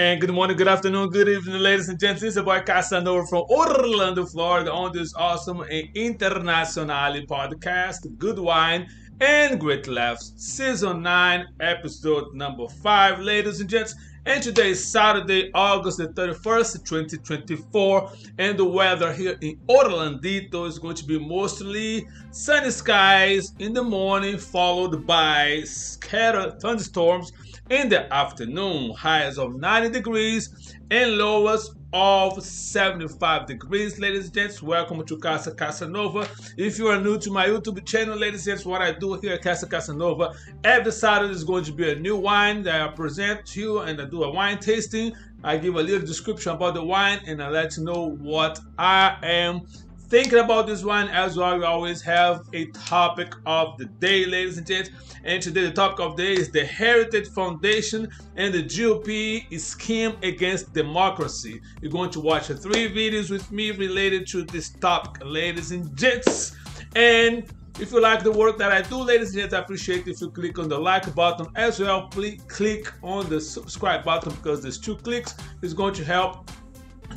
And good morning, good afternoon, good evening, ladies and gents. This is your boy Casanova from Orlando, Florida, on this awesome and internationally podcast, Good Wine and Great Laughs, Season 9, Episode number 5, ladies and gents. And today is Saturday, August the 31st, 2024, and the weather here in Orlandito is going to be mostly sunny skies in the morning, followed by scattered thunderstorms in the afternoon. Highs of 90 degrees and lows of 75 degrees. Ladies and gents, welcome to Casa Casanova. If you are new to my YouTube channel, ladies and gents, what I do here at Casa Casanova, every Saturday is going to be a new wine that I present to you, and I do a wine tasting. I give a little description about the wine, and I let you know what I am thinking about this wine. As well, we always have a topic of the day, ladies and gents. And today the topic of the day is the Heritage Foundation and the GOP scheme against democracy. You're going to watch 3 videos with me related to this topic, ladies and gents. And if you like the work that I do, ladies and gents, I appreciate if you click on the like button as well. Please click on the subscribe button, because there's 2 clicks is going to help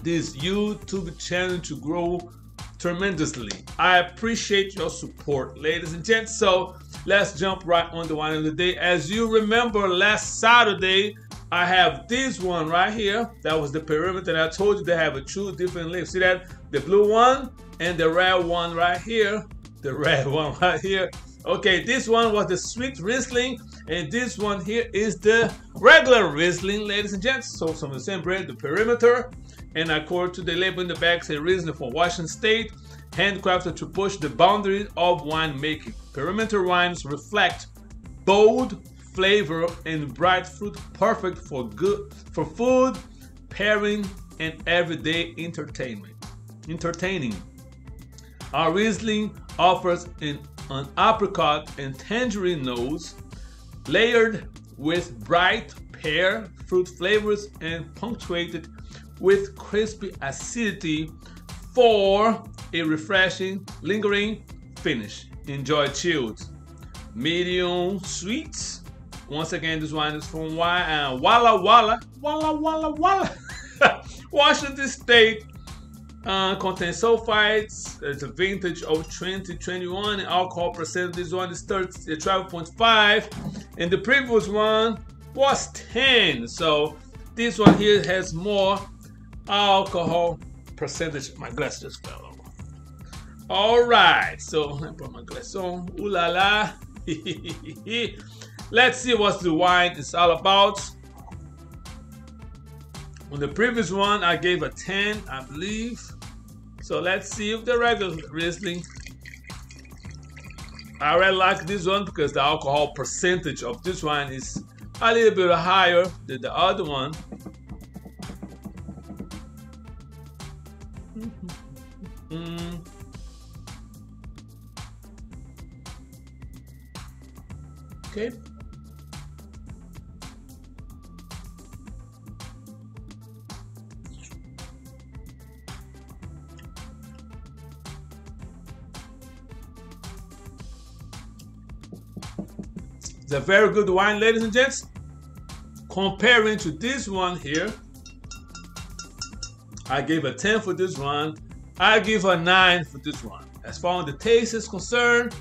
this YouTube channel to grow tremendously. I appreciate your support, ladies and gents. So let's jump right on the wine of the day. As you remember, last Saturday I have this one right here. That was the perimeter, and I told you they have 2 different leaves. See that? The blue one and the red one right here. The red one right here. Okay, this one was the sweet Riesling, and this one here is the regular Riesling, ladies and gents. So from the same brand, the perimeter. And according to the label in the back, say Riesling from Washington State, handcrafted to push the boundaries of winemaking. Perimeter wines reflect bold flavor and bright fruit, perfect for food, pairing, and everyday entertaining. Our Riesling offers an apricot and tangerine nose, layered with bright pear fruit flavors and punctuated with crispy acidity for a refreshing, lingering finish. Enjoy chilled. Medium sweet. Once again, this wine is from Walla Walla, Washington State. Contains sulfites. It's a vintage of 2021, and alcohol percentage. This one is 12.5, and the previous one was 10. So this one here has more alcohol percentage. My glass just fell over. All right, so I put my glass on. Ooh la la. Let's see what the wine is all about. On the previous one, I gave a 10, I believe. So let's see if the regular Riesling. I really like this one because the alcohol percentage of this wine is a little bit higher than the other one. Okay. It's a very good wine, ladies and gents. Comparing to this one here, I gave a 10 for this one. I give a 9 for this one. As far as the taste is concerned,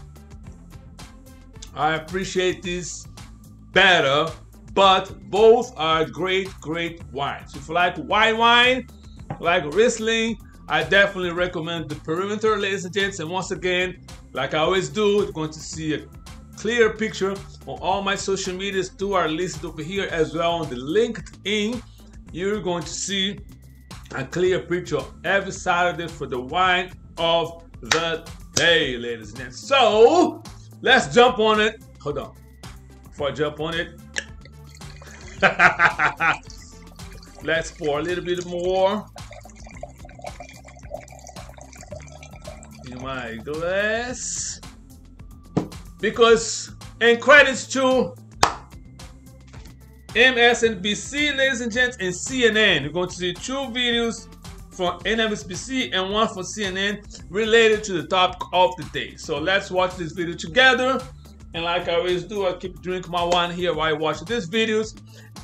I appreciate this better, but both are great wines. If you like white wine, like Riesling, I definitely recommend the perimeter, ladies and gents. And once again, like I always do, you're going to see a clear picture on all my social medias. 2 are listed over here as well on the LinkedIn. You're going to see a clear picture every Saturday for the wine of the day, ladies and gents. So let's jump on it. Hold on. Before I jump on it, let's pour a little bit more in my glass. Because, and credits to MSNBC, ladies and gents, and CNN. You're going to see 2 videos from MSNBC and 1 from CNN related to the topic of the day. So let's watch this video together. And like I always do, I keep drinking my wine here while I watch these videos.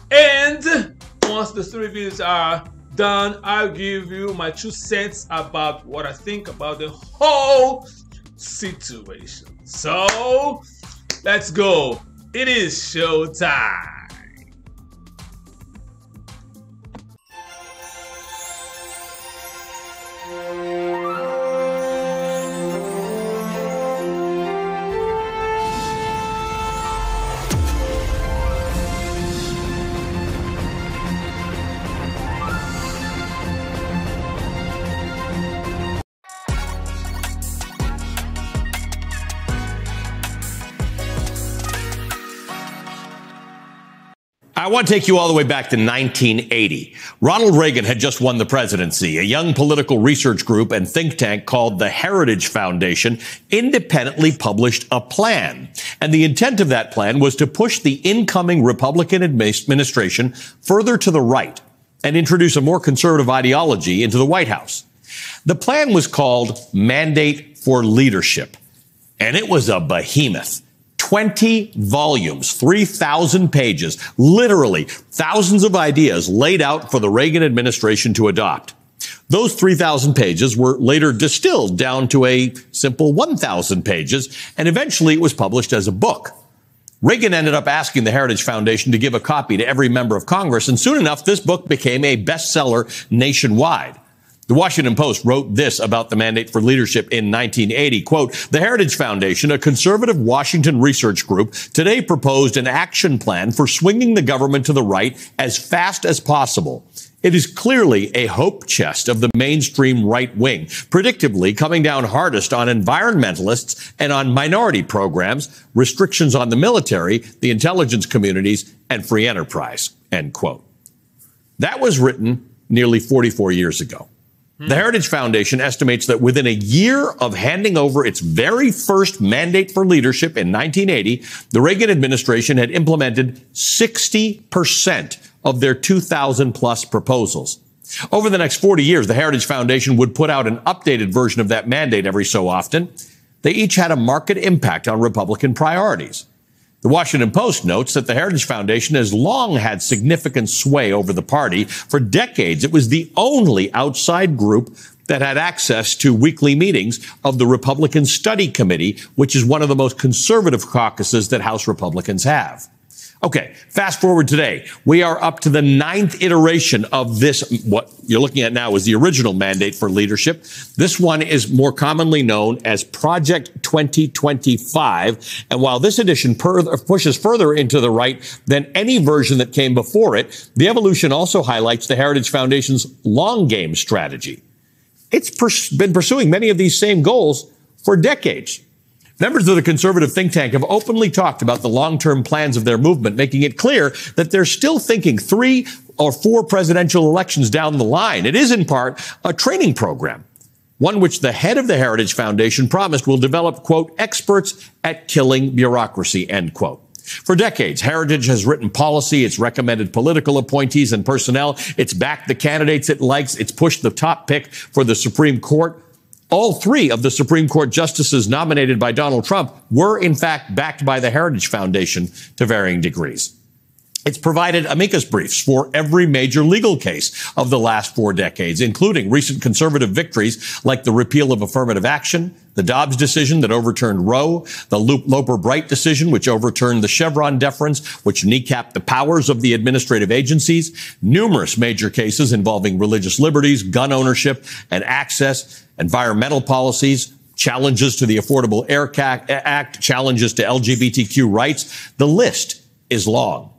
And once the 3 videos are done, I'll give you my 2 cents about what I think about the whole situation. So, let's go. It is showtime. I want to take you all the way back to 1980. Ronald Reagan had just won the presidency. A young political research group and think tank called the Heritage Foundation independently published a plan. And the intent of that plan was to push the incoming Republican administration further to the right and introduce a more conservative ideology into the White House. The plan was called Mandate for Leadership, and it was a behemoth. 20 volumes, 3,000 pages, literally thousands of ideas laid out for the Reagan administration to adopt. Those 3,000 pages were later distilled down to a simple 1,000 pages, and eventually it was published as a book. Reagan ended up asking the Heritage Foundation to give a copy to every member of Congress, and soon enough, this book became a bestseller nationwide. The Washington Post wrote this about the Mandate for Leadership in 1980, quote, "The Heritage Foundation, a conservative Washington research group, today proposed an action plan for swinging the government to the right as fast as possible. It is clearly a hope chest of the mainstream right wing, predictably coming down hardest on environmentalists and on minority programs, restrictions on the military, the intelligence communities, and free enterprise," end quote. That was written nearly 44 years ago. The Heritage Foundation estimates that within a year of handing over its very first Mandate for Leadership in 1980, the Reagan administration had implemented 60% of their 2,000 plus proposals. Over the next 40 years, the Heritage Foundation would put out an updated version of that mandate every so often. They each had a marked impact on Republican priorities. The Washington Post notes that the Heritage Foundation has long had significant sway over the party. For decades, it was the only outside group that had access to weekly meetings of the Republican Study Committee, which is one of the most conservative caucuses that House Republicans have. Okay, fast forward today. We are up to the 9th iteration of this. What you're looking at now is the original Mandate for Leadership. This one is more commonly known as Project 2025. And while this edition pushes further into the right than any version that came before it, the evolution also highlights the Heritage Foundation's long game strategy. It's been pursuing many of these same goals for decades. Members of the conservative think tank have openly talked about the long-term plans of their movement, making it clear that they're still thinking 3 or 4 presidential elections down the line. It is, in part, a training program, one which the head of the Heritage Foundation promised will develop, quote, experts at killing bureaucracy, end quote. For decades, Heritage has written policy, it's recommended political appointees and personnel, it's backed the candidates it likes, it's pushed the top pick for the Supreme Court. All 3 of the Supreme Court justices nominated by Donald Trump were, in fact, backed by the Heritage Foundation to varying degrees. It's provided amicus briefs for every major legal case of the last 4 decades, including recent conservative victories like the repeal of affirmative action, the Dobbs decision that overturned Roe, the Loper-Bright decision, which overturned the Chevron deference, which kneecapped the powers of the administrative agencies, numerous major cases involving religious liberties, gun ownership and access, environmental policies, challenges to the Affordable Care Act, challenges to LGBTQ rights. The list is long.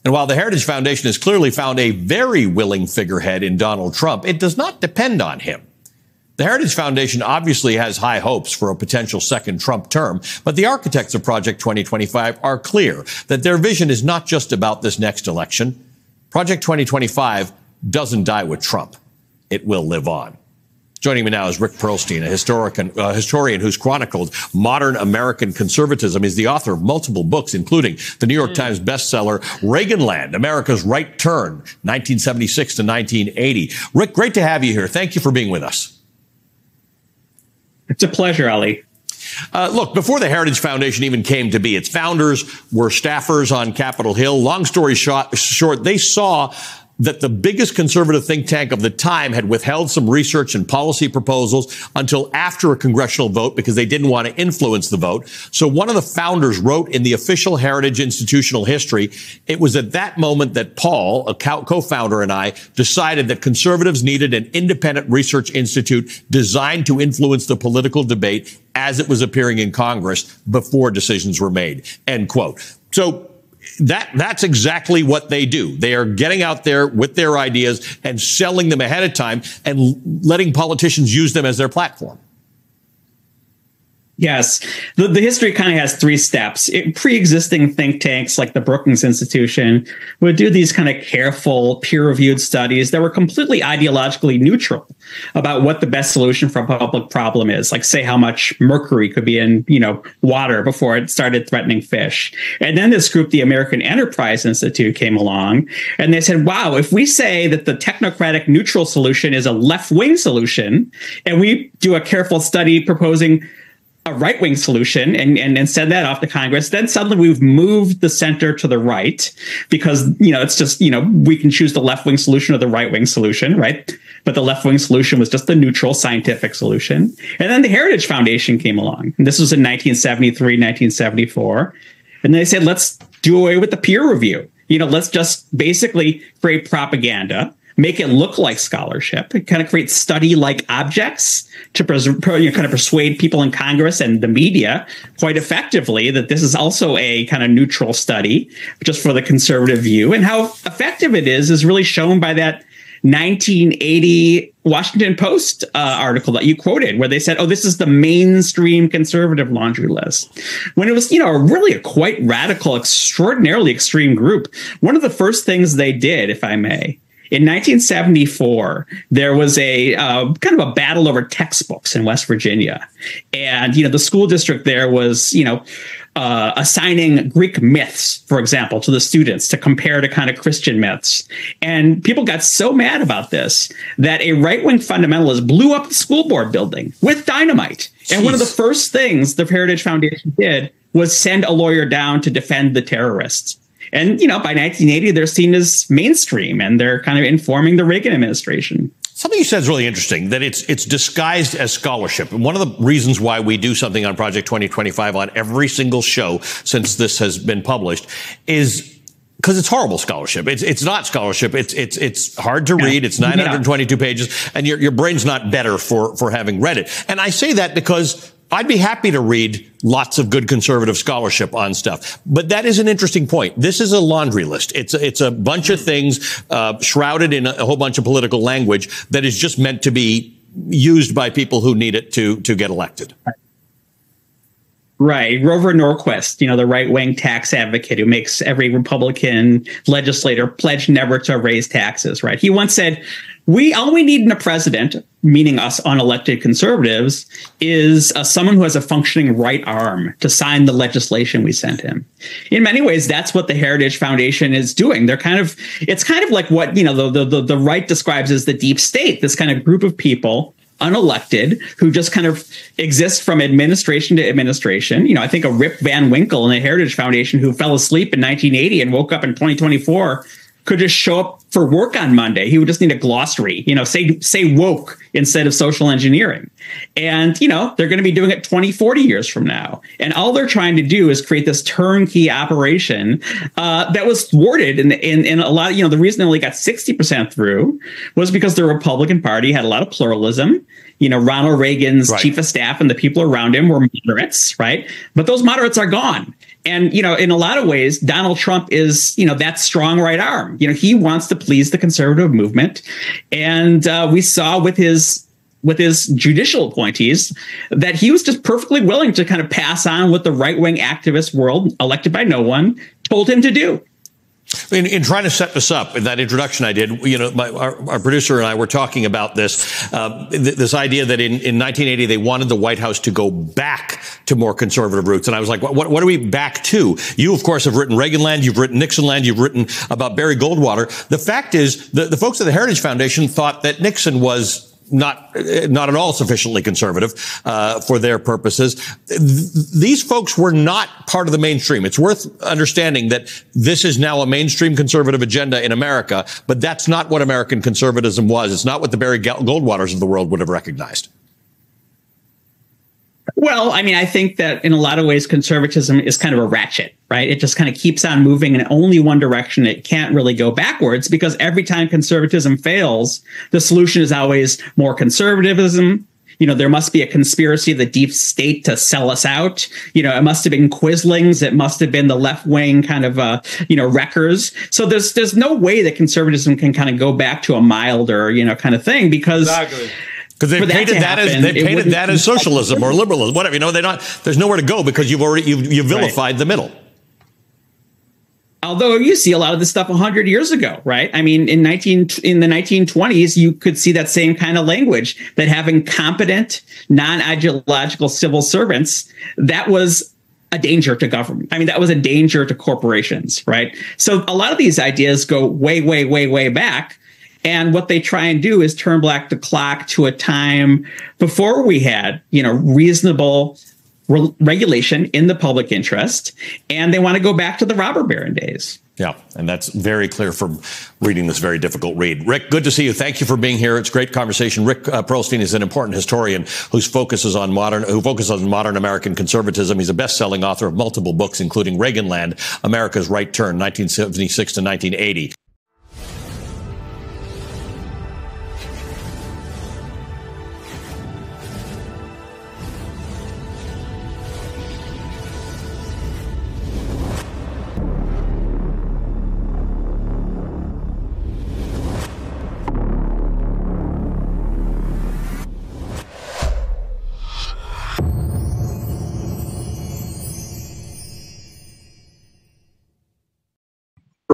And while the Heritage Foundation has clearly found a very willing figurehead in Donald Trump, it does not depend on him. The Heritage Foundation obviously has high hopes for a potential second Trump term, but the architects of Project 2025 are clear that their vision is not just about this next election. Project 2025 doesn't die with Trump. It will live on. Joining me now is Rick Perlstein, a historian who's chronicled modern American conservatism. He's the author of multiple books, including the New York Times bestseller, Reaganland, America's Right Turn, 1976 to 1980. Rick, great to have you here. Thank you for being with us. It's a pleasure, Ali. Look, before the Heritage Foundation even came to be, its founders were staffers on Capitol Hill. Long story short, they saw that the biggest conservative think tank of the time had withheld some research and policy proposals until after a congressional vote because they didn't want to influence the vote. So one of the founders wrote in the official Heritage Institutional History, it was at that moment that Paul, a co-founder, and I decided that conservatives needed an independent research institute designed to influence the political debate as it was appearing in Congress before decisions were made, end quote. So that's exactly what they do. They are getting out there with their ideas and selling them ahead of time and letting politicians use them as their platform. Yes. The history kind of has three steps. Pre-existing think tanks like the Brookings Institution would do these kind of careful, peer-reviewed studies that were completely ideologically neutral about what the best solution for a public problem is, like say how much mercury could be in, water before it started threatening fish. And then this group, the American Enterprise Institute, came along and they said, wow, if we say that the technocratic neutral solution is a left-wing solution, and we do a careful study proposing a right-wing solution and send that off to Congress, then suddenly we've moved the center to the right because, it's just, we can choose the left-wing solution or the right-wing solution, right? But the left-wing solution was just the neutral scientific solution. And then the Heritage Foundation came along. And this was in 1973, 1974. And they said, let's do away with the peer review. Let's just basically create propaganda, make it look like scholarship, kind of create study-like objects to kind of persuade people in Congress and the media quite effectively that this is also a kind of neutral study just for the conservative view. And how effective it is really shown by that 1980 Washington Post article that you quoted, where they said, oh, this is the mainstream conservative laundry list. When it was, really a quite radical, extraordinarily extreme group. One of the first things they did, if I may, in 1974, there was a kind of a battle over textbooks in West Virginia. And, the school district there was, assigning Greek myths, for example, to the students to compare to kind of Christian myths. And people got so mad about this that a right-wing fundamentalist blew up the school board building with dynamite. Jeez. And one of the first things the Heritage Foundation did was send a lawyer down to defend the terrorists. And, by 1980, they're seen as mainstream and they're kind of informing the Reagan administration. Something you said is really interesting, that it's disguised as scholarship. And one of the reasons why we do something on Project 2025 on every single show since this has been published is because it's horrible scholarship. It's not scholarship. It's hard to read. It's 922 pages, and your brain's not better for having read it. And I say that because I'd be happy to read lots of good conservative scholarship on stuff. But that is an interesting point. This is a laundry list. It's a bunch of things shrouded in a whole bunch of political language that is just meant to be used by people who need it to get elected. Right. Grover Norquist, the right-wing tax advocate who makes every Republican legislator pledge never to raise taxes, right? He once said, all we need in a president, meaning us unelected conservatives, is someone who has a functioning right arm to sign the legislation we sent him. In many ways, that's what the Heritage Foundation is doing. It's kind of like what, the right describes as the deep state, this kind of group of people, unelected, who just kind of exist from administration to administration. I think a Rip Van Winkle in the Heritage Foundation who fell asleep in 1980 and woke up in 2024 could just show up for work on Monday. He would just need a glossary, say woke instead of social engineering. And, they're going to be doing it 20, 40 years from now. And all they're trying to do is create this turnkey operation that was thwarted in a lot of, the reason they only got 60% through was because the Republican Party had a lot of pluralism. Ronald Reagan's chief of staff and the people around him were moderates, right? But those moderates are gone. And, in a lot of ways, Donald Trump is, that strong right arm. He wants to please the conservative movement. And we saw with his judicial appointees that he was just perfectly willing to kind of pass on what the right-wing activist world, elected by no one, told him to do. In trying to set this up, in that introduction I did, our producer and I were talking about this idea that in 1980 they wanted the White House to go back to more conservative roots. And I was like, what are we back to? You, of course, have written Reaganland, you've written Nixonland, you've written about Barry Goldwater. The fact is, the folks at the Heritage Foundation thought that Nixon was not at all sufficiently conservative for their purposes. These folks were not part of the mainstream. It's worth understanding that this is now a mainstream conservative agenda in America, but that's not what American conservatism was. It's not what the Barry Goldwaters of the world would have recognized. Well, I mean, I think that in a lot of ways, conservatism is kind of a ratchet, right? It just kind of keeps on moving in only one direction. It can't really go backwards because every time conservatism fails, the solution is always more conservatism. You know, there must be a conspiracy of the deep state to sell us out. You know, it must have been Quislings. It must have been the left wing kind of, wreckers. So there's no way that conservatism can kind of go back to a milder, kind of thing because. Exactly. Because they painted that as socialism or liberalism, whatever. There's nowhere to go because you've vilified the middle. Although you see a lot of this stuff 100 years ago, right? I mean, in the 1920s, you could see that same kind of language, that having competent, non-ideological civil servants, that was a danger to government. I mean, that was a danger to corporations, right? So a lot of these ideas go way, way, way, way back. And what they try and do is turn back the clock to a time before we had, reasonable regulation in the public interest. And they want to go back to the robber baron days. Yeah, and that's very clear from reading this very difficult read. Rick, good to see you. Thank you for being here. It's a great conversation. Rick Perlstein is an important historian who focuses on modern American conservatism. He's a best-selling author of multiple books, including Reaganland, America's Right Turn, 1976 to 1980.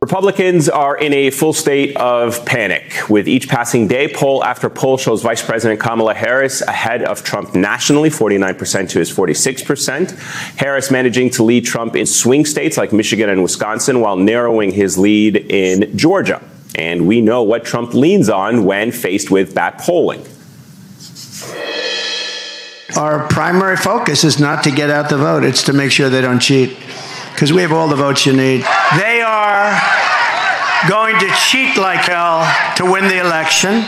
Republicans are in a full state of panic. With each passing day, poll after poll shows Vice President Kamala Harris ahead of Trump nationally, 49% to his 46%. Harris managing to lead Trump in swing states like Michigan and Wisconsin while narrowing his lead in Georgia. And we know what Trump leans on when faced with bad polling. Our primary focus is not to get out the vote. It's to make sure they don't cheat. Because we have all the votes you need. They are going to cheat like hell to win the election.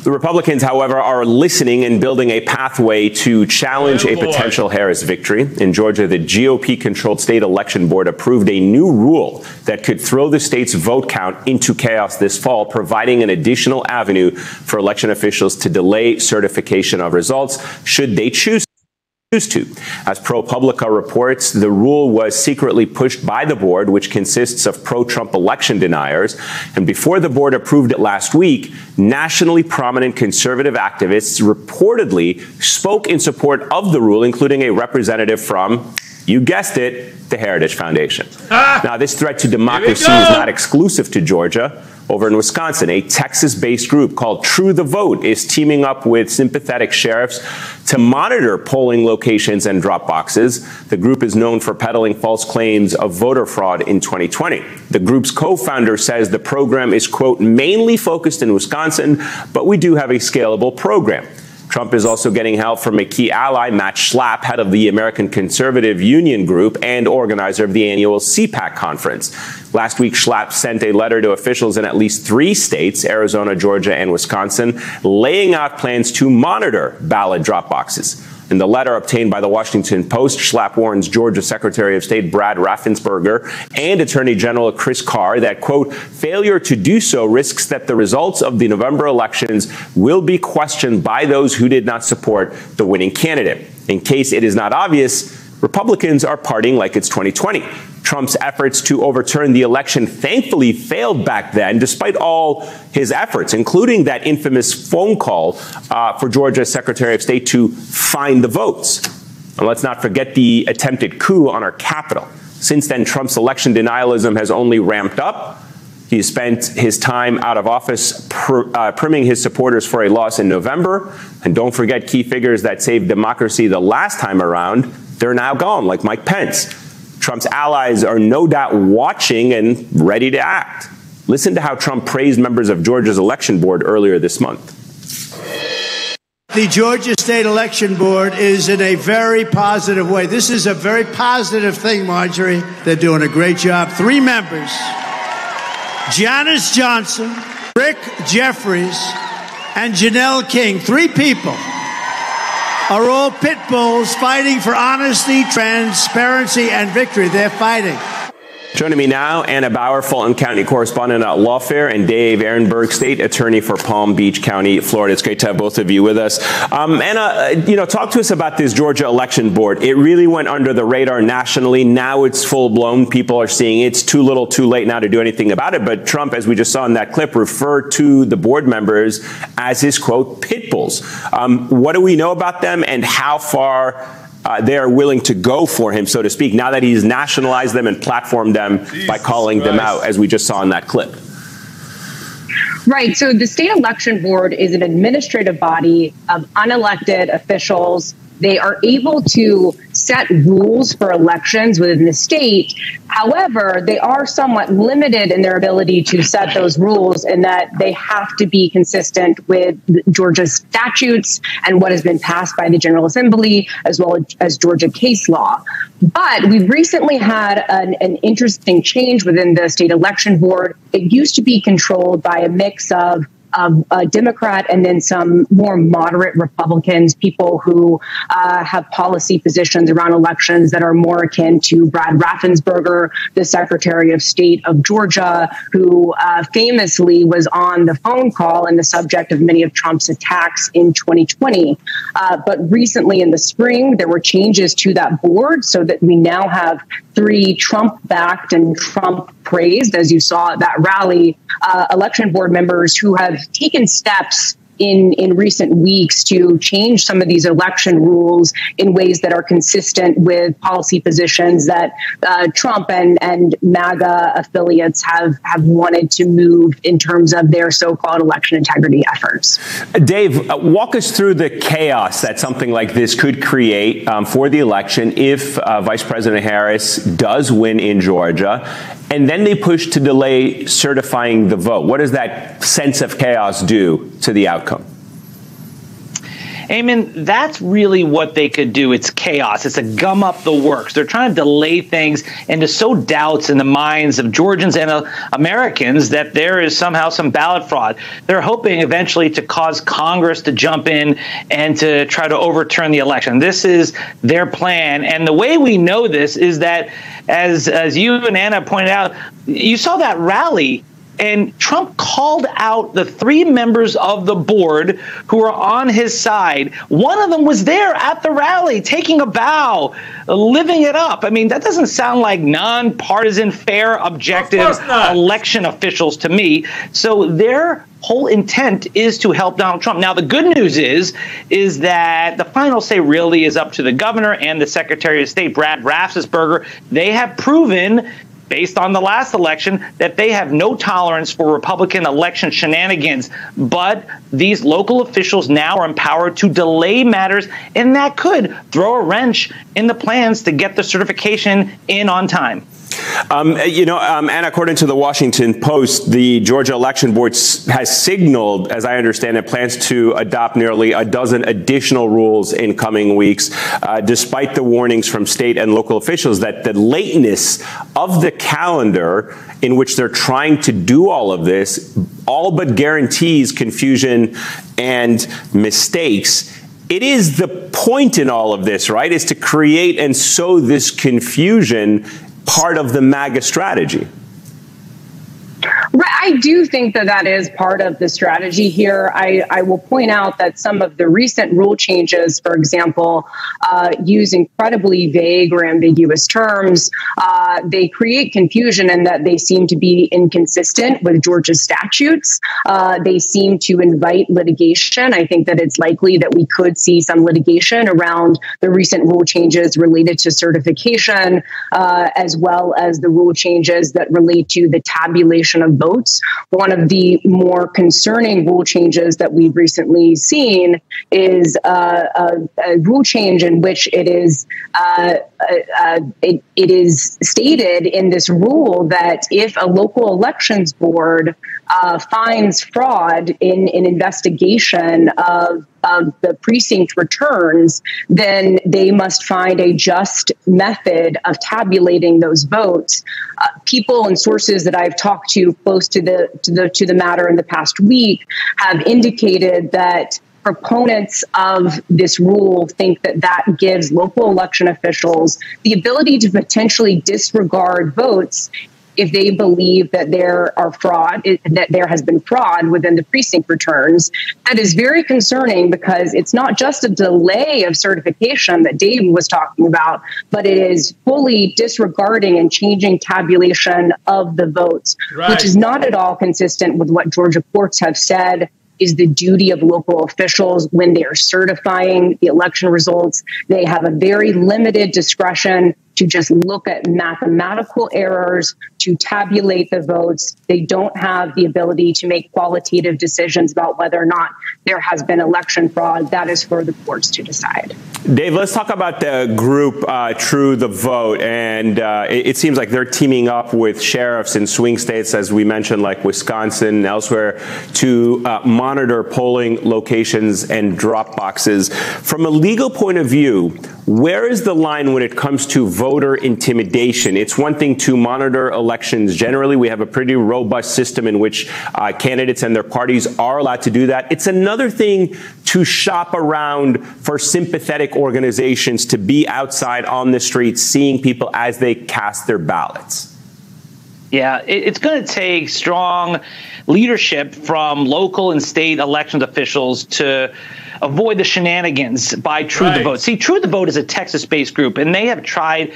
The Republicans, however, are listening and building a pathway to challenge a potential Harris victory. In Georgia, the GOP-controlled state election board approved a new rule that could throw the state's vote count into chaos this fall, providing an additional avenue for election officials to delay certification of results should they choose to. As ProPublica reports, the rule was secretly pushed by the board, which consists of pro-Trump election deniers. And before the board approved it last week, nationally prominent conservative activists reportedly spoke in support of the rule, including a representative from, you guessed it, the Heritage Foundation. Now, this threat to democracy is not exclusive to Georgia. Over in Wisconsin, a Texas-based group called True the Vote is teaming up with sympathetic sheriffs to monitor polling locations and drop boxes. The group is known for peddling false claims of voter fraud in 2020. The group's co-founder says the program is, quote, mainly focused in Wisconsin, but we do have a scalable program. Trump is also getting help from a key ally, Matt Schlapp, head of the American Conservative Union Group and organizer of the annual CPAC conference. Last week, Schlapp sent a letter to officials in at least 3 states, Arizona, Georgia, and Wisconsin, laying out plans to monitor ballot drop boxes. In the letter obtained by the Washington Post, Schlapp warns Georgia Secretary of State Brad Raffensperger and Attorney General Chris Carr that, quote, failure to do so risks that the results of the November elections will be questioned by those who did not support the winning candidate. In case it is not obvious, Republicans are partying like it's 2020. Trump's efforts to overturn the election thankfully failed back then, despite all his efforts, including that infamous phone call for Georgia's Secretary of State to find the votes. And let's not forget the attempted coup on our Capitol. Since then, Trump's election denialism has only ramped up. He spent his time out of office priming his supporters for a loss in November. And don't forget key figures that saved democracy the last time around. They're now gone, like Mike Pence. Trump's allies are no doubt watching and ready to act. Listen to how Trump praised members of Georgia's election board earlier this month. The Georgia State Election Board is in a very positive way. This is a very positive thing, Marjorie. They're doing a great job. 3 members, Janice Johnson, Rick Jeffries, and Janelle King, 3 people, are all pit bulls fighting for honesty, transparency, and victory. They're fighting. Joining me now, Anna Bauer, Fulton County correspondent at Lawfare, and Dave Ehrenberg, state attorney for Palm Beach County, Florida. It's great to have both of you with us. Anna, talk to us about this Georgia election board. It really went under the radar nationally. Now it's full blown. People are seeing it's too little, too late now to do anything about it. But Trump, as we just saw in that clip, referred to the board members as his, quote, pit bulls. What do we know about them, and how far they are willing to go for him, so to speak, now that he's nationalized them and platformed them by calling them out, as we just saw in that clip? Right. So the state election board is an administrative body of unelected officials. They are able to set rules for elections within the state. However, they are somewhat limited in their ability to set those rules, in that they have to be consistent with Georgia's statutes and what has been passed by the General Assembly, as well as Georgia case law. But we've recently had an interesting change within the state election board. It used to be controlled by a mix of a Democrat and then some more moderate Republicans, people who have policy positions around elections that are more akin to Brad Raffensperger, the Secretary of State of Georgia, who famously was on the phone call and the subject of many of Trump's attacks in 2020. But recently in the spring, there were changes to that board so that we now have 3 Trump-backed and Trump-praised, as you saw at that rally, election board members who have taken steps in recent weeks to change some of these election rules in ways that are consistent with policy positions that Trump and MAGA affiliates have wanted to move in terms of their so-called election integrity efforts. Dave, walk us through the chaos that something like this could create for the election if Vice President Harris does win in Georgia, and then they push to delay certifying the vote. What does that sense of chaos do to the outcome? Eamon, that's really what they could do. It's chaos. It's a gum up the works. They're trying to delay things and to sow doubts in the minds of Georgians and Americans that there is somehow some ballot fraud. They're hoping eventually to cause Congress to jump in and to try to overturn the election. This is their plan. And the way we know this is that, as you and Anna pointed out, you saw that rally, and Trump called out the 3 members of the board who were on his side. One of them was there at the rally, taking a bow, living it up. I mean, that doesn't sound like nonpartisan, fair, objective election officials to me. So their whole intent is to help Donald Trump. Now, the good news is that the final say really is up to the governor and the Secretary of State, Brad Raffensperger. They have proven, based on the last election, that they have no tolerance for Republican election shenanigans. But these local officials now are empowered to delay matters, and that could throw a wrench in the plans to get the certification in on time. And according to the Washington Post, the Georgia Election Board has signaled, as I understand it, plans to adopt nearly a dozen additional rules in coming weeks, despite the warnings from state and local officials that the lateness of the calendar in which they're trying to do all of this all but guarantees confusion and mistakes. It is the point in all of this, right, is to create and sow this confusion, part of the MAGA strategy. Right. I do think that is part of the strategy here. I will point out that some of the recent rule changes, for example, use incredibly vague or ambiguous terms. They create confusion in that they seem to be inconsistent with Georgia's statutes. They seem to invite litigation. I think that it's likely that we could see some litigation around the recent rule changes related to certification, as well as the rule changes that relate to the tabulation of votes. One of the more concerning rule changes that we've recently seen is a rule change in which it is stated in this rule that if a local elections board finds fraud in an investigation of the precinct returns, then they must find a just method of tabulating those votes. People and sources that I've talked to close to the matter in the past week have indicated that proponents of this rule think that gives local election officials the ability to potentially disregard votes if they believe that there has been fraud within the precinct returns. That is very concerning, because it's not just a delay of certification that Dave was talking about, but it is fully disregarding and changing tabulation of the votes, which is not at all consistent with what Georgia courts have said is the duty of local officials when they are certifying the election results. They have a very limited discretion to just look at mathematical errors, to tabulate the votes. They don't have the ability to make qualitative decisions about whether or not there has been election fraud. That is for the courts to decide. Dave, let's talk about the group True the Vote. And it seems like they're teaming up with sheriffs in swing states, as we mentioned, like Wisconsin and elsewhere, to monitor polling locations and drop boxes. From a legal point of view, where is the line when it comes to voter intimidation? It's one thing to monitor elections generally. We have a pretty robust system in which candidates and their parties are allowed to do that. It's another thing to shop around for sympathetic organizations, to be outside on the streets, seeing people as they cast their ballots. Yeah, it's going to take strong leadership from local and state elections officials to avoid the shenanigans by True the Vote. See, True the Vote is a Texas-based group, and they have tried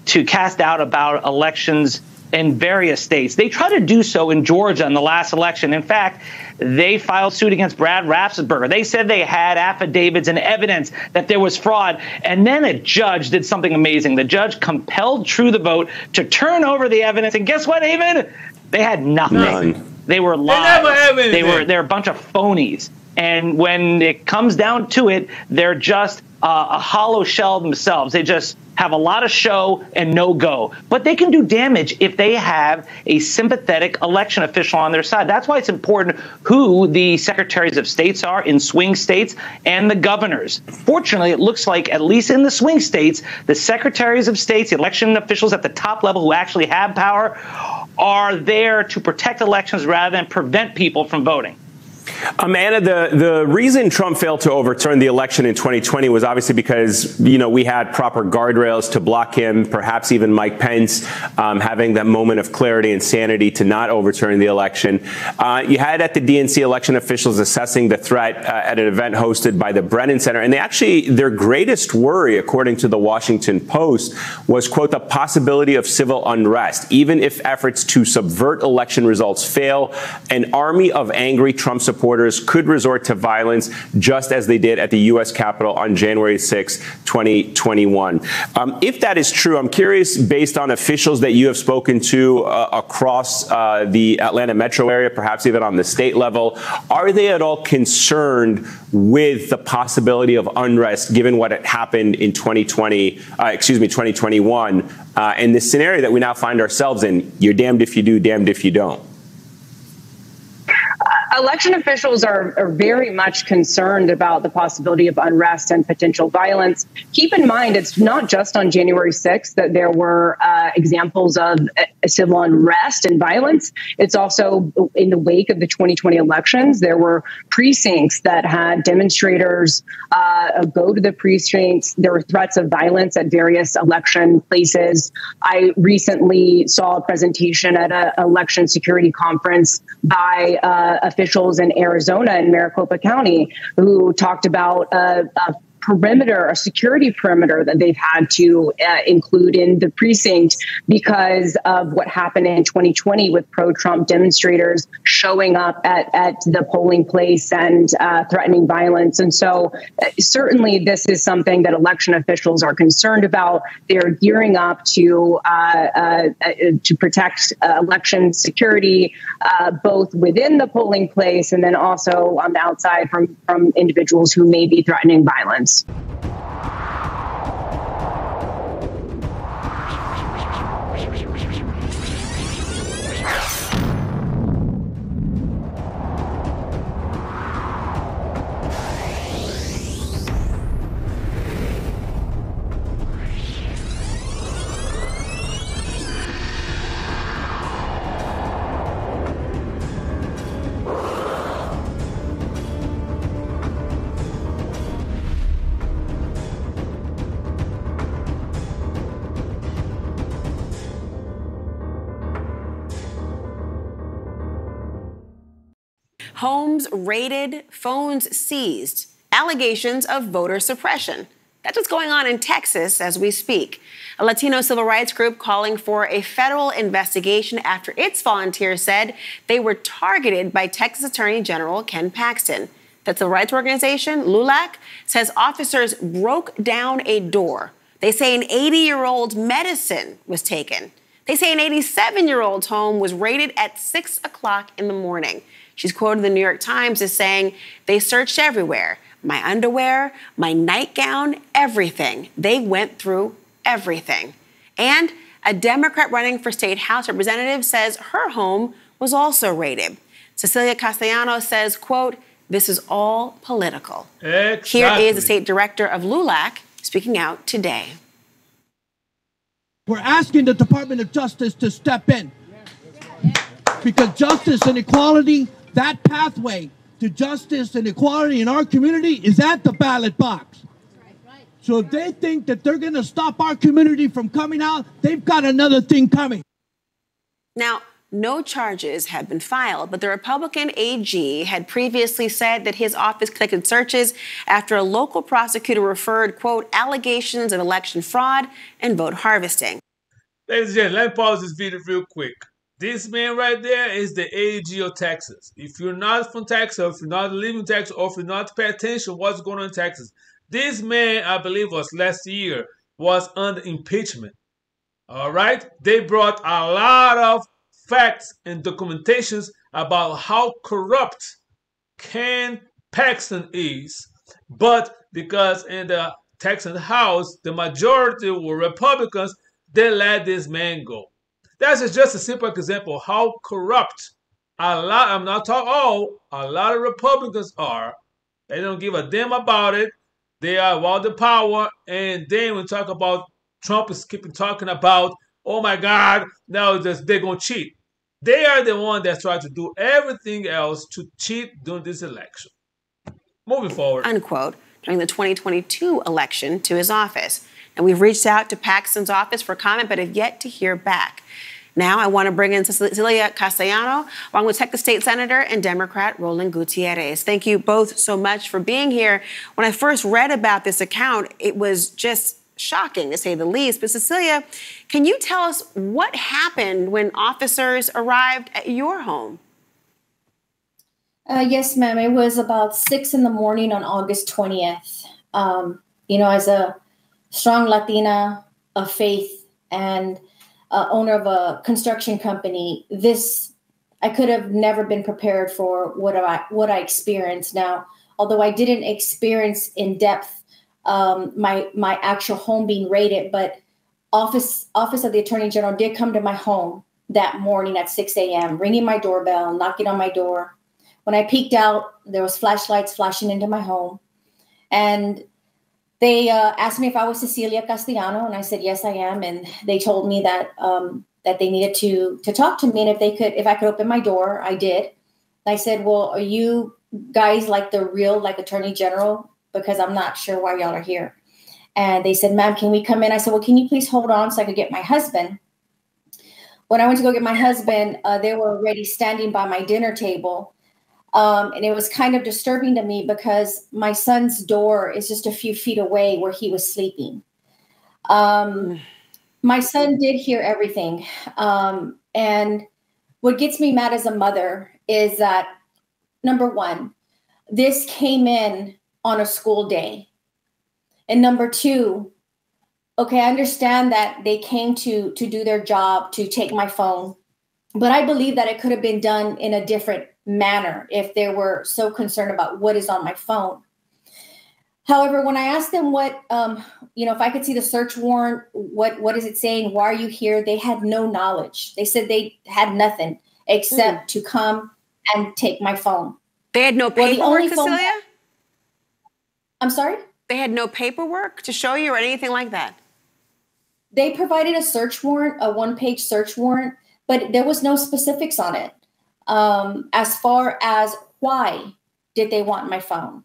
to cast doubt about elections in various states. They tried to do so in Georgia in the last election. In fact, they filed suit against Brad Raffensperger. They said they had affidavits and evidence that there was fraud. And then a judge did something amazing. The judge compelled True the Vote to turn over the evidence. And guess what, David? They had nothing. None. They were lies. They're a bunch of phonies. And when it comes down to it, they're just a hollow shell themselves. They just have a lot of show and no go. But they can do damage if they have a sympathetic election official on their side. That's why it's important who the secretaries of states are in swing states and the governors. Fortunately, it looks like, at least in the swing states, the secretaries of states, the election officials at the top level who actually have power, are there to protect elections rather than prevent people from voting. Amanda, the reason Trump failed to overturn the election in 2020 was obviously because, we had proper guardrails to block him, perhaps even Mike Pence having that moment of clarity and sanity to not overturn the election. You had at the DNC election officials assessing the threat at an event hosted by the Brennan Center. And their greatest worry, according to the Washington Post, was, quote, the possibility of civil unrest. Even if efforts to subvert election results fail, an army of angry Trump supporters could resort to violence, just as they did at the U.S. Capitol on January 6, 2021. If that is true, I'm curious, based on officials that you have spoken to across the Atlanta metro area, perhaps even on the state level, are they at all concerned with the possibility of unrest, given what had happened in 2021, and this scenario that we now find ourselves in? You're damned if you do, damned if you don't. Election officials are very much concerned about the possibility of unrest and potential violence. Keep in mind, it's not just on January 6th that there were examples of civil unrest and violence. It's also in the wake of the 2020 elections. There were precincts that had demonstrators go to the precincts. There were threats of violence at various election places. I recently saw a presentation at an election security conference by officials in Arizona and Maricopa County who talked about a security perimeter that they've had to include in the precinct because of what happened in 2020 with pro-Trump demonstrators showing up at the polling place and threatening violence. And so certainly this is something that election officials are concerned about. They're gearing up to protect election security, both within the polling place and then also on the outside from individuals who may be threatening violence. homes raided, phones seized, allegations of voter suppression. That's what's going on in Texas as we speak. A Latino civil rights group calling for a federal investigation after its volunteers said they were targeted by Texas Attorney General Ken Paxton. The civil rights organization, LULAC, says officers broke down a door. They say an 80-year-old's medicine was taken. They say an 87-year-old's home was raided at 6 o'clock in the morning. She's quoted in the New York Times as saying, they searched everywhere. My underwear, my nightgown, everything. They went through everything. And a Democrat running for state House representative says her home was also raided. Cecilia Castellanos says, quote, this is all political. Exactly. Here is the state director of LULAC speaking out today. We're asking the Department of Justice to step in. Because justice and equality, that pathway to justice and equality in our community is at the ballot box. So if they think that they're going to stop our community from coming out, they've got another thing coming. Now, no charges have been filed, but the Republican AG had previously said that his office conducted searches after a local prosecutor referred, quote, allegations of election fraud and vote harvesting. Ladies and gentlemen, let me pause this video real quick. This man right there is the AG of Texas. If you're not from Texas, or if you're not living in Texas, or if you're not paying attention to what's going on in Texas, this man, I believe was last year, was under impeachment. All right? They brought a lot of facts and documentations about how corrupt Ken Paxton is. But because in the Texan House, the majority were Republicans, they let this man go. That's just a simple example of how corrupt a lot of Republicans are. They don't give a damn about it. They are about the power. And then when we talk about Trump is keeping talking about, oh my God, now they're going to cheat. They are the one that's trying to do everything else to cheat during this election. Moving forward. Unquote, during the 2022 election to his office. And we've reached out to Paxton's office for comment, but have yet to hear back. Now I want to bring in Cecilia Castellano, along with Texas State Senator and Democrat Roland Gutierrez. Thank you both so much for being here. When I first read about this account, it was just shocking, to say the least. But Cecilia, can you tell us what happened when officers arrived at your home? Yes, ma'am. It was about 6 in the morning on August 20th. As a strong Latina of faith and owner of a construction company, I could have never been prepared for what I experienced. Now, although I didn't experience in depth my actual home being raided, but Office of the Attorney General did come to my home that morning at 6 a.m., ringing my doorbell, knocking on my door. When I peeked out, there was flashlights flashing into my home, and they asked me if I was Cecilia Castellano, and I said yes, I am. And they told me that that they needed to talk to me, and if I could open my door, I did. And I said, "Well, are you guys like the real Attorney General? Because I'm not sure why y'all are here." And they said, "Ma'am, can we come in?" I said, "Well, can you please hold on so I could get my husband?" When I went to go get my husband, they were already standing by my dinner table. And it was kind of disturbing to me because my son's door is just a few feet away where he was sleeping. My son did hear everything. And what gets me mad as a mother is that, number one, this came in on a school day. And number two, okay, I understand that they came to do their job, to take my phone, but I believe that it could have been done in a different manner if they were so concerned about what is on my phone. However, when I asked them what, if I could see the search warrant, what is it saying? Why are you here? They had no knowledge. They said they had nothing except to come and take my phone. They had no paperwork, Cecilia? I'm sorry? They had no paperwork to show you or anything like that? They provided a search warrant, a one-page search warrant, but there was no specifics on it. As far as why did they want my phone?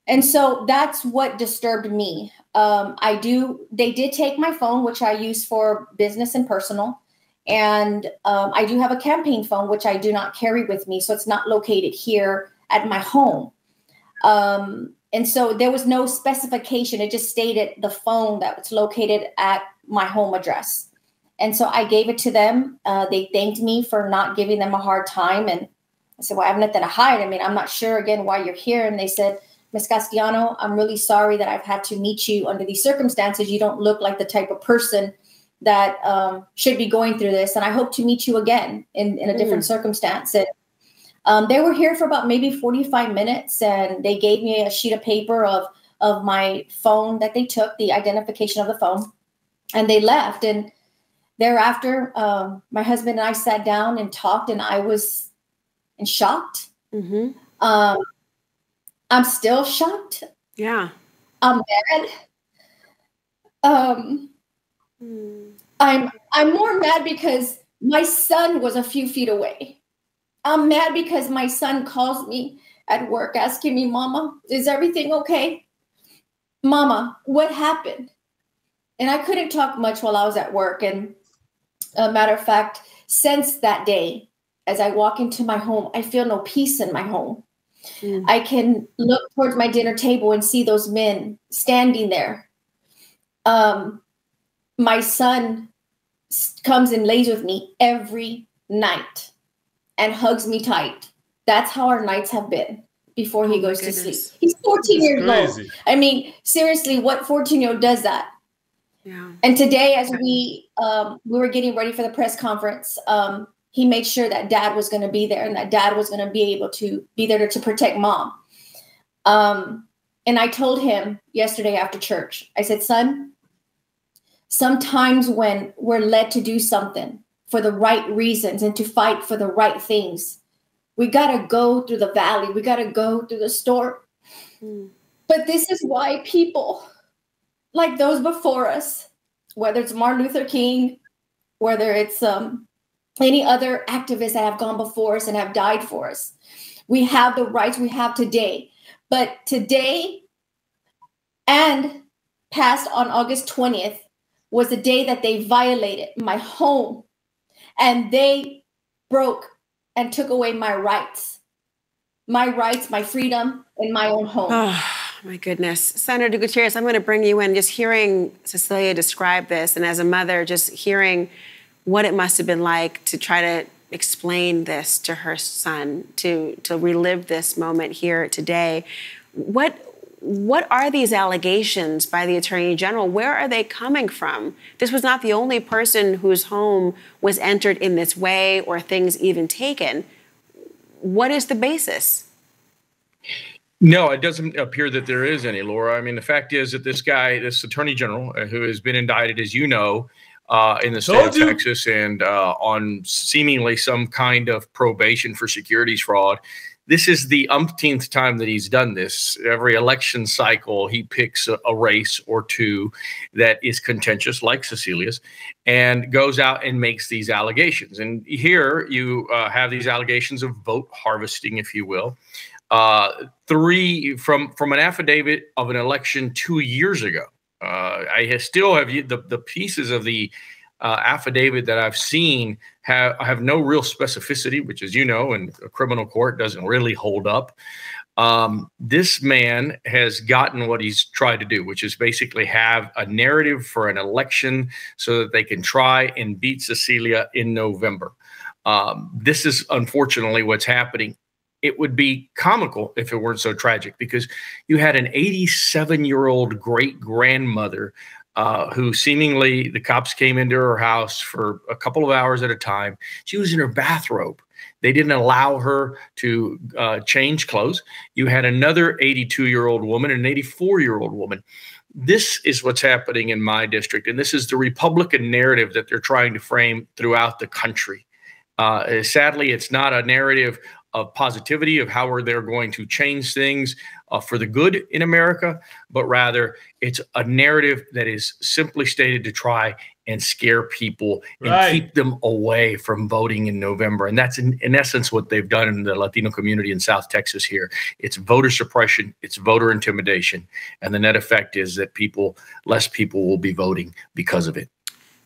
And so that's what disturbed me. They did take my phone, which I use for business and personal. And I do have a campaign phone, which I do not carry with me. So it's not located here at my home. And so there was no specification. It just stated the phone that was located at my home address. And so I gave it to them. They thanked me for not giving them a hard time. And I said, well, I have nothing to hide. I mean, I'm not sure, again, why you're here. And they said, Ms. Castellano, I'm really sorry that I've had to meet you under these circumstances. You don't look like the type of person that should be going through this. And I hope to meet you again in a different circumstance. And they were here for about maybe 45 minutes, and they gave me a sheet of paper of my phone that they took, the identification of the phone, and they left. And thereafter, my husband and I sat down and talked, and I was shocked. I'm still shocked. Yeah. I'm mad. I'm more mad because my son was a few feet away. I'm mad because my son calls me at work asking me, Mama, is everything okay? Mama, what happened? And I couldn't talk much while I was at work. And a matter of fact, since that day, as I walk into my home, I feel no peace in my home. I can look towards my dinner table and see those men standing there. My son comes and lays with me every night and hugs me tight. That's how our nights have been before he goes to sleep. He's 14 years old. I mean, seriously, what 14-year-old does that? Yeah. And today, as we were getting ready for the press conference, he made sure that Dad was going to be there and that Dad was going to be able to be there to protect Mom. And I told him yesterday after church, I said, son, sometimes when we're led to do something for the right reasons and to fight for the right things, we got to go through the valley. We got to go through the storm. But this is why people like those before us, whether it's Martin Luther King, whether it's any other activists that have gone before us and have died for us, we have the rights we have today. But today and passed on August 20th was the day that they violated my home, and they broke and took away my rights, my freedom in my own home. Oh, my goodness. Senator Gutierrez, I'm going to bring you in. Just hearing Cecilia describe this, and as a mother, just hearing what it must have been like to try to explain this to her son, to relive this moment here today. What are these allegations by the Attorney General? Where are they coming from? This was not the only person whose home was entered in this way or things even taken. What is the basis? No, it doesn't appear that there is any, Laura. I mean, the fact is that this guy, this Attorney General, who has been indicted, as you know, in the state of Texas and on seemingly some kind of probation for securities fraud. This is the umpteenth time that he's done this. Every election cycle, he picks a race or two that is contentious, like Cecilia's, and goes out and makes these allegations. And here you have these allegations of vote harvesting, if you will. Three from an affidavit of an election 2 years ago. I still have the pieces of the affidavit that I've seen have no real specificity, which, as you know, in a criminal court doesn't really hold up. This man has gotten what he's tried to do, which is basically have a narrative for an election so that they can try and beat Cecilia in November. This is unfortunately what's happening. It would be comical if it weren't so tragic, because you had an 87-year-old great-grandmother who seemingly the cops came into her house for a couple of hours at a time. She was in her bathrobe. They didn't allow her to change clothes. You had another 82-year-old woman and an 84-year-old woman. This is what's happening in my district, and this is the Republican narrative that they're trying to frame throughout the country. Sadly, it's not a narrative of positivity of how they're going to change things for the good in America, but rather it's a narrative that is simply stated to try and scare people and keep them away from voting in November. And that's in essence what they've done in the Latino community in South Texas here. It's voter suppression, it's voter intimidation, and the net effect is that less people will be voting because of it.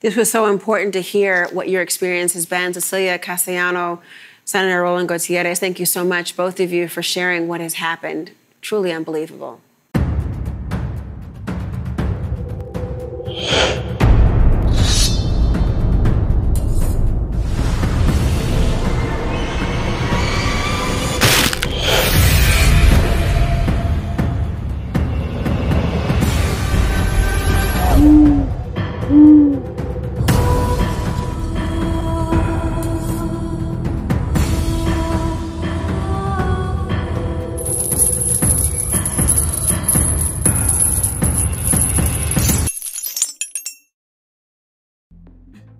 This was so important to hear what your experience has been. Cecilia Castellano, Senator Roland Gutierrez, thank you so much, both of you, for sharing what has happened. Truly unbelievable.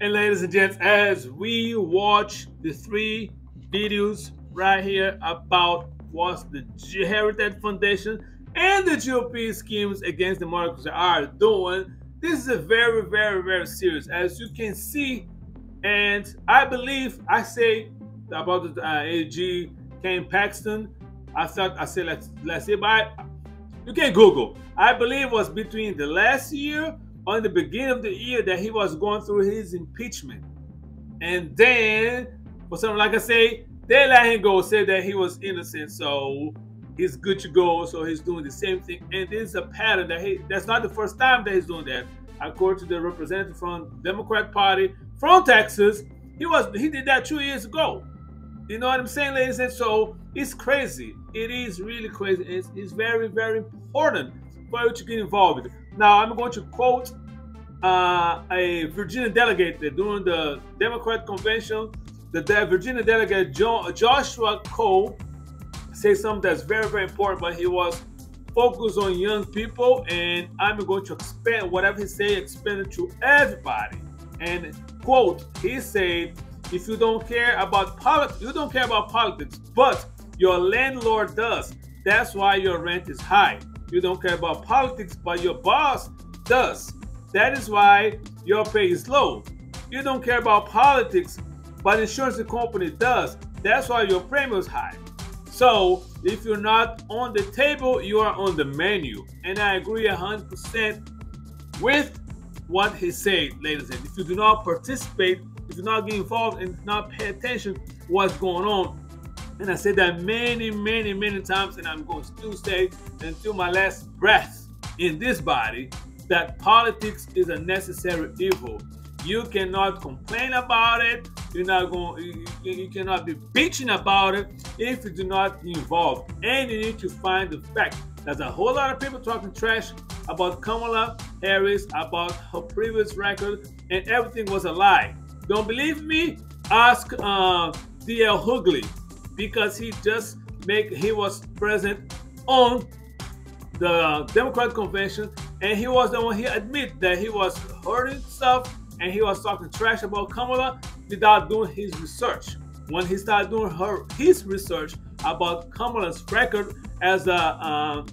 And ladies and gents, as we watch the 3 videos right here about what the Heritage Foundation and the GOP schemes against democracy are doing, this is a very, very, very serious, as you can see. And I believe I say about the AG Ken Paxton, I said let's say, but you can Google. I believe it was between the last year or in the beginning of the year that he was going through his impeachment. And then, for something like I say, they let him go, say that he was innocent, so he's good to go, so he's doing the same thing. And this is a pattern that that's not the first time that he's doing that. According to the representative from the Democrat Party from Texas, he did that 2 years ago. You know what I'm saying, ladies? And so it's crazy. It is really crazy. It's very, very important for you to get involved with it. Now, I'm going to quote a Virginia delegate during the Democrat convention. The Virginia delegate Joshua Cole said something that's very, very important, but he was focused on young people, and I'm going to expand whatever he said, expand it to everybody. And quote, he said, if you don't care about politics, you don't care about politics, but your landlord does. That's why your rent is high. You don't care about politics, but your boss does. That is why your pay is low. You don't care about politics, but insurance company does. That's why your premium is high. So if you're not on the table, you are on the menu. And I agree 100% with what he said, ladies and gentlemen. If you do not participate, if you do not get involved and not pay attention to what's going on, and I said that many, many, many times, and I'm going to still say until my last breath in this body, that politics is a necessary evil. You cannot complain about it. You're not going. You cannot be bitching about it if you do not get involved. And you need to find the fact. There's a whole lot of people talking trash about Kamala Harris, about her previous record, and everything was a lie. Don't believe me? Ask D.L. Hughley, because he was present on the Democrat convention, and he was the one he admitted that he was hurting stuff and he was talking trash about Kamala without doing his research. When he started doing his research about Kamala's record as a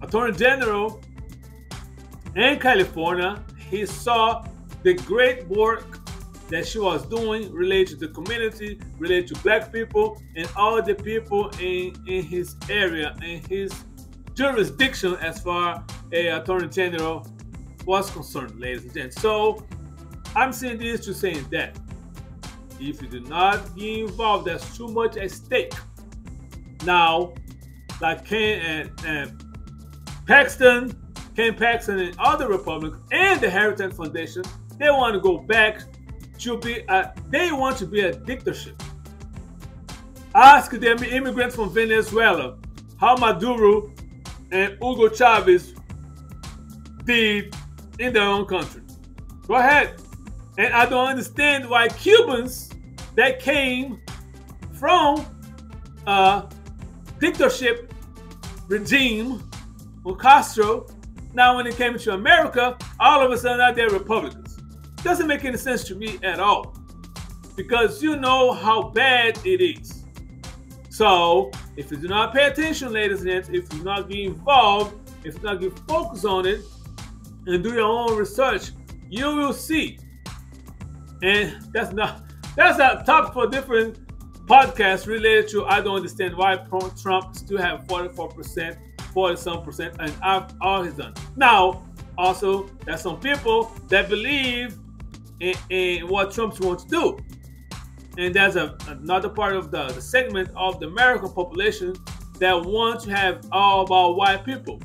Attorney General in California, he saw the great work that she was doing related to the community, related to black people, and all the people in his area, in his jurisdiction as far as Attorney General was concerned, ladies and gents. So I'm saying this to saying that if you do not get involved, there's too much at stake. Now, like Ken Paxton and other Republicans and the Heritage Foundation, they want to go back to they want to be a dictatorship. Ask the immigrants from Venezuela how Maduro and Hugo Chavez did in their own country. Go ahead. And I don't understand why Cubans that came from a dictatorship regime with Castro, now when it came to America, all of a sudden now they're Republicans. Doesn't make any sense to me at all, because you know how bad it is. So if you do not pay attention, ladies and gents, if you do not get involved, if you do not get focused on it and do your own research, you will see. And that's a topic for different podcasts related to I don't understand why Trump still have 44%, 40-some%, and all he's done. Now, also, there's some people that believe in what Trump wants to do. And there's another part of the segment of the American population that wants to have all about white people.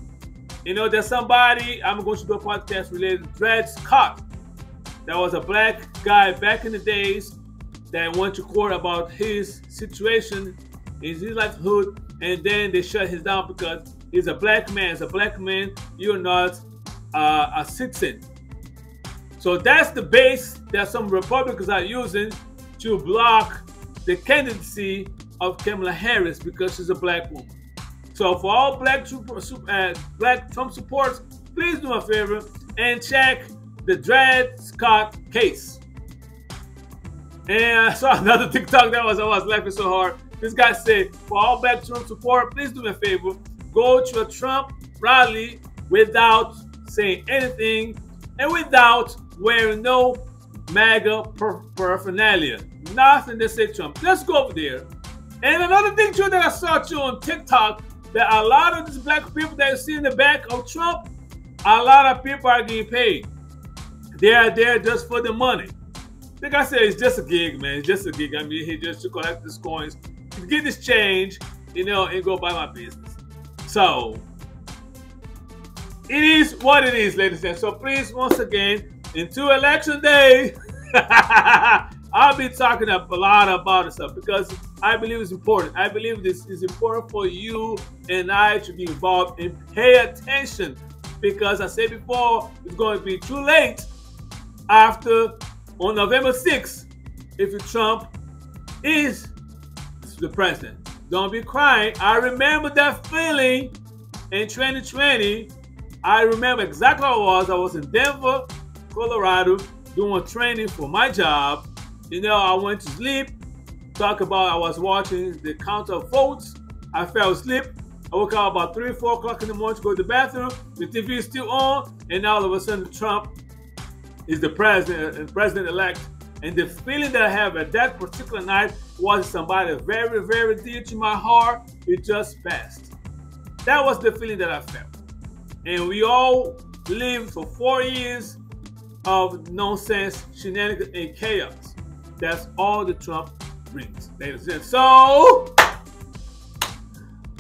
You know, there's somebody, I'm going to do a podcast related to Dred Scott. That was a black guy back in the days that went to court about his situation, his livelihood, and then they shut him down because he's a black man. As a black man, you're not a citizen. So that's the base that some Republicans are using to block the candidacy of Kamala Harris because she's a black woman. So for all black Trump supporters, please do me a favor and check the Dred Scott case. And I saw another TikTok I was laughing so hard. This guy said, for all black Trump support, please do me a favor, go to a Trump rally without saying anything and without wearing no MAGA paraphernalia. Nothing that say Trump. Let's go over there. And another thing too that I saw too on TikTok, that a lot of these black people that you see in the back of Trump, a lot of people are getting paid. They are there just for the money. Like I said, it's just a gig, man. It's just a gig. I mean, he just to collect these coins, to get this change, you know, and go buy my business. So it is what it is, ladies and gentlemen. So please, once again, into election day, I'll be talking a lot about this stuff because I believe it's important. I believe this is important for you and I to be involved and pay attention because I said before, it's going to be too late after on November 6th if Trump is the president. Don't be crying. I remember that feeling in 2020. I remember exactly what it was. I was in Denver, Colorado, doing training for my job. You know, I went to sleep. I was watching the count of votes. I fell asleep. I woke up about 3 or 4 o'clock in the morning to go to the bathroom. The TV is still on, and now all of a sudden Trump is the president and president-elect. And the feeling that I have at that particular night was somebody very, very dear to my heart. It just passed. That was the feeling that I felt. And we all lived for 4 years of nonsense, shenanigans, and chaos. That's all the Trump brings, ladies and gentlemen. So,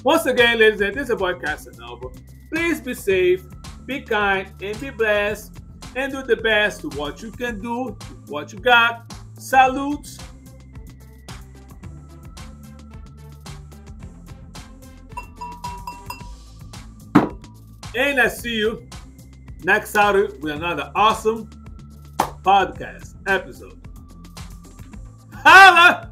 once again, ladies and gentlemen, this is a boy Casanova. Please be safe, be kind, and be blessed, and do the best to what you can do, what you got. Salute. And I see you next Saturday with another awesome podcast episode. Holla!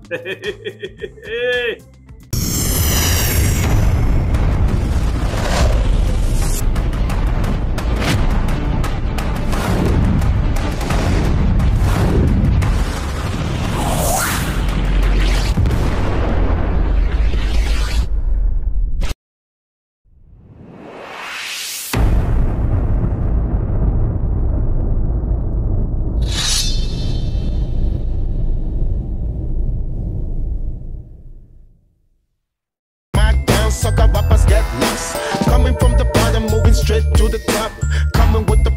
Sucker rappers get lost. Coming from the bottom, moving straight to the top. Coming with the